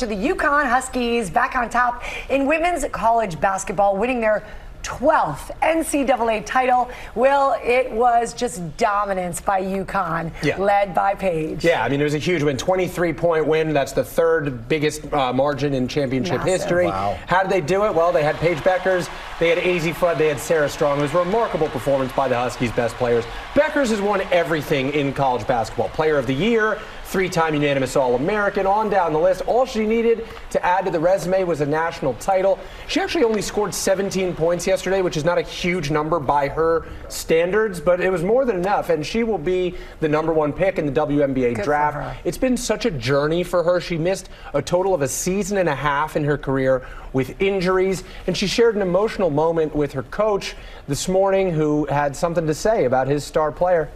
To the UConn Huskies back on top in women's college basketball, winning their 12th NCAA title. Will, it was just dominance by UConn, led by Paige. Yeah, I mean, it was a huge win, 23-point win. That's the third biggest margin in championship history. Wow. How did they do it? Well, they had Paige Beckers, they had AZ Flood, they had Sarah Strong. It was a remarkable performance by the Huskies' best players. Beckers has won everything in college basketball. Player of the Year, three-time unanimous All-American, on down the list. All she needed to add to the resume was a national title. She actually only scored 17 points yesterday, which is not a huge number by her standards, but it was more than enough, and she will be the #1 pick in the WNBA draft. It's been such a journey for her. She missed a total of a season and a half in her career with injuries, and she shared an emotional moment with her coach this morning, who had something to say about his star player.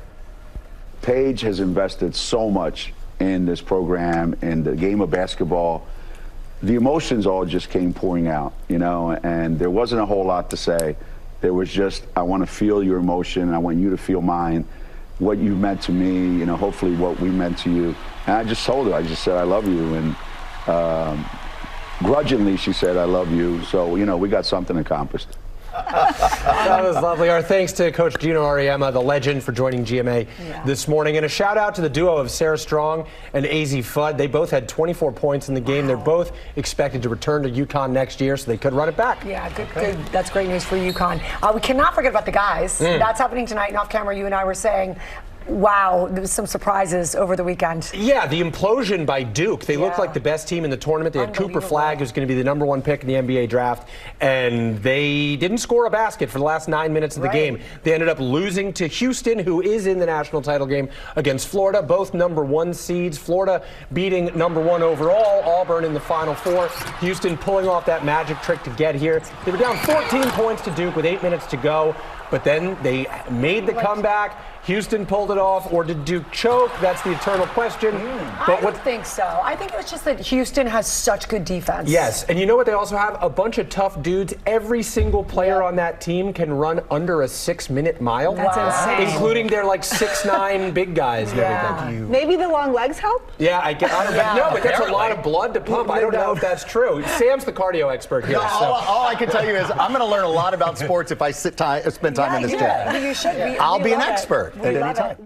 Paige has invested so much in this program, in the game of basketball. The emotions all just came pouring out, you know, and there wasn't a whole lot to say. There was just, I want to feel your emotion. I want you to feel mine, what you meant to me, you know, hopefully what we meant to you. And I just told her, I just said, I love you. And grudgingly, she said, I love you. So, you know, we got something accomplished. That was lovely. Our thanks to Coach Gino Auriemma, the legend, for joining GMA this morning. And a shout out to the duo of Sarah Strong and AZ Flood. They both had 24 points in the game. They're both expected to return to UConn next year, so they could run it back. Yeah, good. That's great news for UConn. We cannot forget about the guys. That's happening tonight. And off camera, you and I were saying, wow, there was some surprises over the weekend. Yeah, the implosion by Duke. They looked like the best team in the tournament. They had Cooper Flagg, who's going to be the #1 pick in the NBA draft, and they didn't score a basket for the last 9 minutes of the game. They ended up losing to Houston, who is in the national title game, against Florida, both #1 seeds. Florida beating #1 overall, Auburn in the Final Four. Houston pulling off that magic trick to get here. They were down 14 points to Duke with 8 minutes to go, but then they made the comeback. Houston pulled it off, or did Duke choke? That's the eternal question. I don't think so. I think it was just that Houston has such good defense. Yes, and you know what they also have? A bunch of tough dudes. Every single player on that team can run under a 6-minute mile. That's insane. Including their 6'9" big guys and everything. Maybe the long legs help? Yeah, I don't know, but that's a lot of blood to pump. I don't know if that's true. Sam's the cardio expert here. No, all I can tell you is I'm going to learn a lot about sports if I spend time in this chair. You should be. I'll be an expert at any time.